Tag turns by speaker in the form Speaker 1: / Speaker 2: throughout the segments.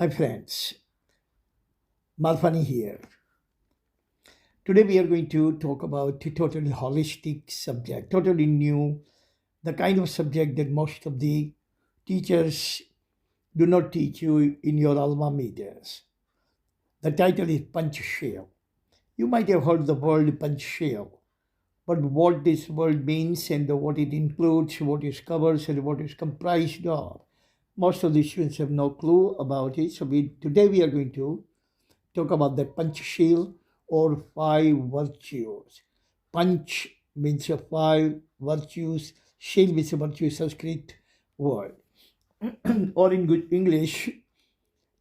Speaker 1: Hi friends, Marfani here. Today we are going to talk about a totally holistic subject, totally new, the kind of subject that most of the teachers do not teach you in your alma maters. The title is Punch Shell. You might have heard the word punch shell, but what this word means and what it includes, what it covers and what is comprised of, most of the students have no clue about it. So today we are going to talk about the punch shield or five virtues. Punch means a five virtues, shield means a virtue Sanskrit word. Or in good English,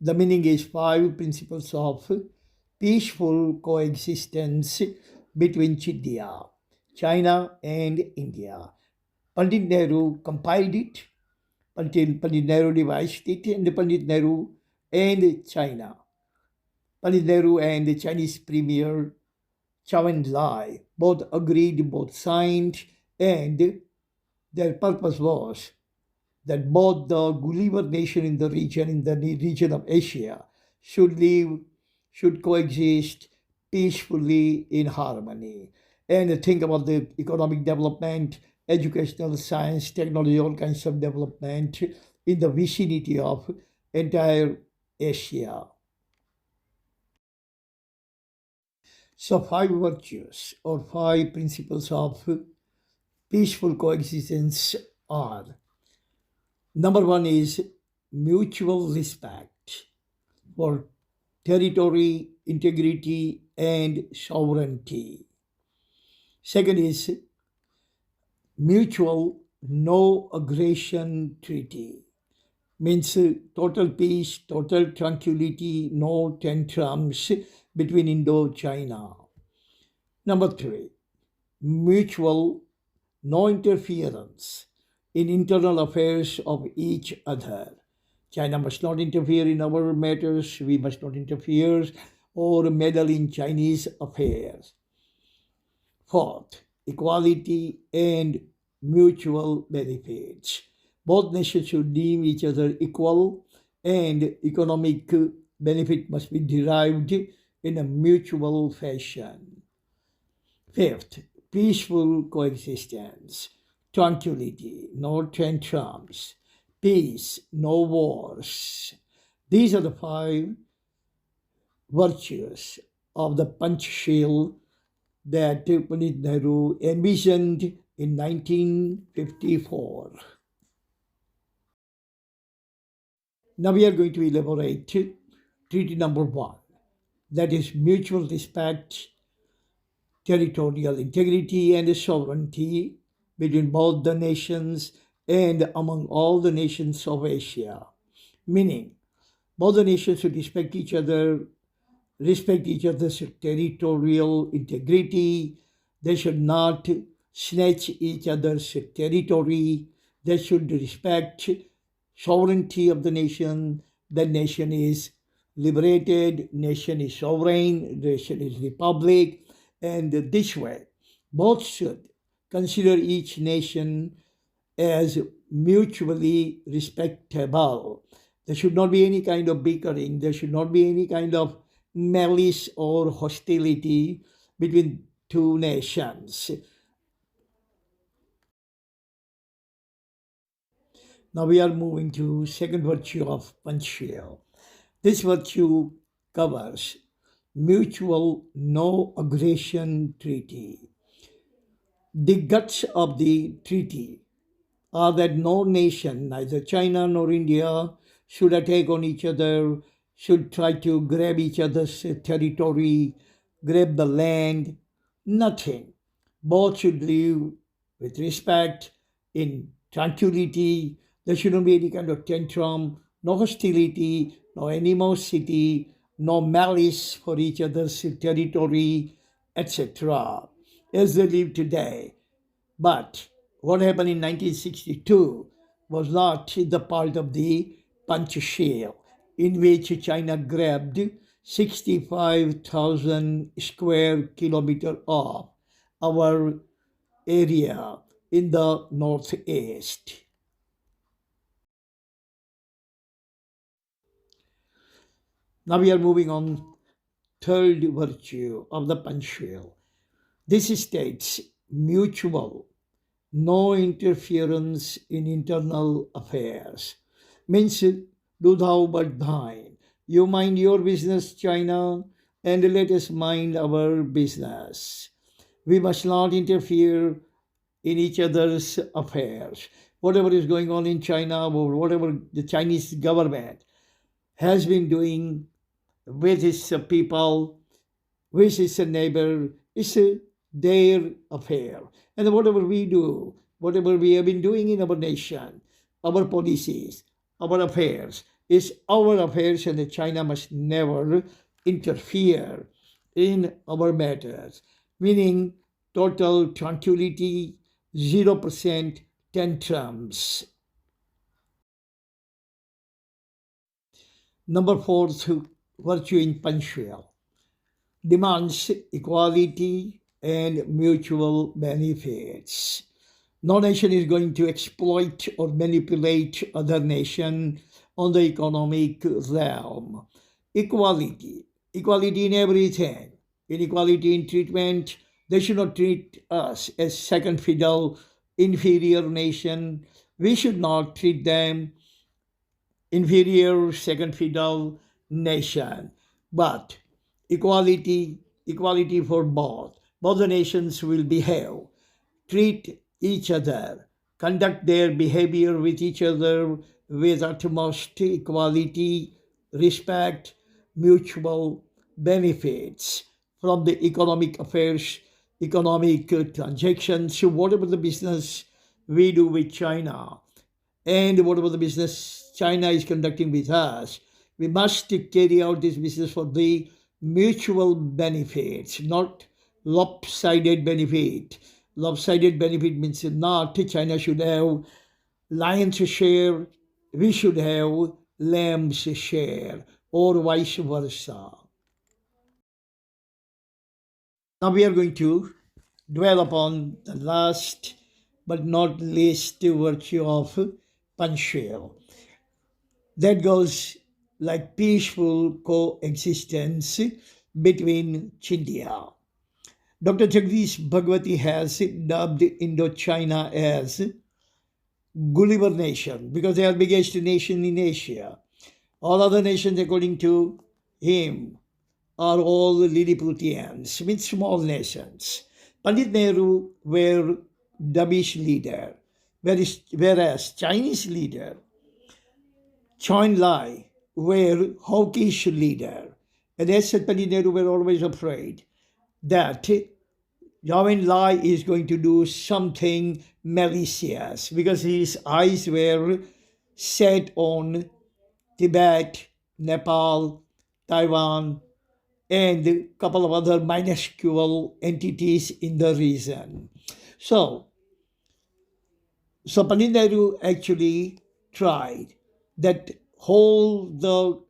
Speaker 1: the meaning is five principles of peaceful coexistence between China and India. Pandit Nehru compiled it, Pandit Nehru devised it, and Pandit Nehru and China. Pandit Nehru and the Chinese Premier Chow Lai both agreed, both signed, and their purpose was that both the Gulliver nation in the region of Asia, should coexist peacefully in harmony. And think about the economic development, educational, science, technology, all kinds of development in the vicinity of entire Asia. So, five virtues or five principles of peaceful coexistence are: number one is mutual respect for territory, integrity, and sovereignty. Second is mutual no aggression treaty, means total peace, total tranquility, no tantrums between Indo-China. Number three, mutual no interference in internal affairs of each other. China must not interfere in our matters, we must not interfere or meddle in Chinese affairs. Fourth, equality and mutual benefits. Both nations should deem each other equal, and economic benefit must be derived in a mutual fashion. Fifth, peaceful coexistence, tranquility, no tantrums, peace, no wars. These are the five virtues of the Panchshil that Pandit Nehru envisioned in 1954. Now we are going to elaborate treaty number one, that is mutual respect, territorial integrity, and sovereignty between both the nations and among all the nations of Asia. Meaning, both the nations should respect each other's territorial integrity. They should not snatch each other's territory. They should respect sovereignty of the nation. The nation is liberated, nation is sovereign, nation is republic, and this way, both should consider each nation as mutually respectable. There should not be any kind of bickering. There should not be any kind of malice or hostility between two nations. Now we are moving to second virtue of Panchshil. This virtue covers mutual no aggression treaty. The guts of the treaty are that no nation, neither China nor India, should attack on each other, should try to grab each other's territory, grab the land, nothing. Both should live with respect, in tranquility. There shouldn't be any kind of tantrum, no hostility, no animosity, no malice for each other's territory, etc., as they live today. But what happened in 1962 was not the part of the Panchshil, in which China grabbed 65,000 square kilometer of our area in the northeast. Now we are moving on third virtue of the punctual. This states mutual, no interference in internal affairs. Means do thou but thine. You mind your business, China, and let us mind our business. We must not interfere in each other's affairs. Whatever is going on in China or whatever the Chinese government has been doing with its people, with its neighbor, is their affair. And whatever we do, whatever we have been doing in our nation, our policies, our affairs, is our affairs, and China must never interfere in our matters. Meaning total tranquility, 0% tantrums. Number fourth virtue in punctual demands equality and mutual benefits. No nation is going to exploit or manipulate other nation on the economic realm. Equality, equality in everything, inequality in treatment. They should not treat us as second fiddle, inferior nation. We should not treat them inferior, second fiddle nation. But equality for both. Both the nations will behave, treat each other, conduct their behavior with each other with utmost equality, respect, mutual benefits from the economic affairs, economic transactions, whatever the business we do with China and whatever the business China is conducting with us, we must carry out this business for the mutual benefits, not lopsided benefit. Lopsided benefit means not China should have lion's share, we should have lamb's share, or vice versa. Now we are going to dwell upon the last but not least virtue of punctual. That goes like peaceful coexistence between Chindia. Dr. Jagdish Bhagwati has dubbed Indochina as Gulliver nation because they are biggest nation in Asia. All other nations, according to him, are all Lilliputians, means small nations. Pandit Nehru were Dabish leader, whereas Chinese leader Choi Lai were hawkish leader. And as said, Pandit Nehru were always afraid that Zhou Enlai is going to do something malicious because his eyes were set on Tibet, Nepal, Taiwan, and a couple of other minuscule entities in the region. So, so Pandit Nehru actually tried that whole the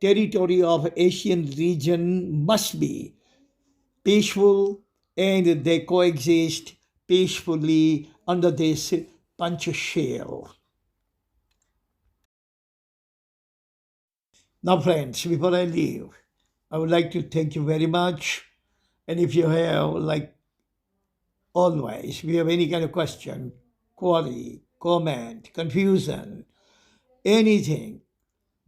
Speaker 1: territory of Asian region must be peaceful and they coexist peacefully under this Panchashale. Now, friends, before I leave, I would like to thank you very much. And if you have, like always, if you have any kind of question, query, comment, confusion, anything,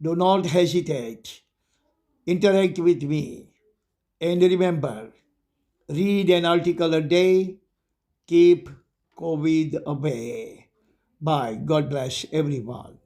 Speaker 1: do not hesitate. Interact with me. And remember, read an article a day, keep COVID away. Bye. God bless everyone.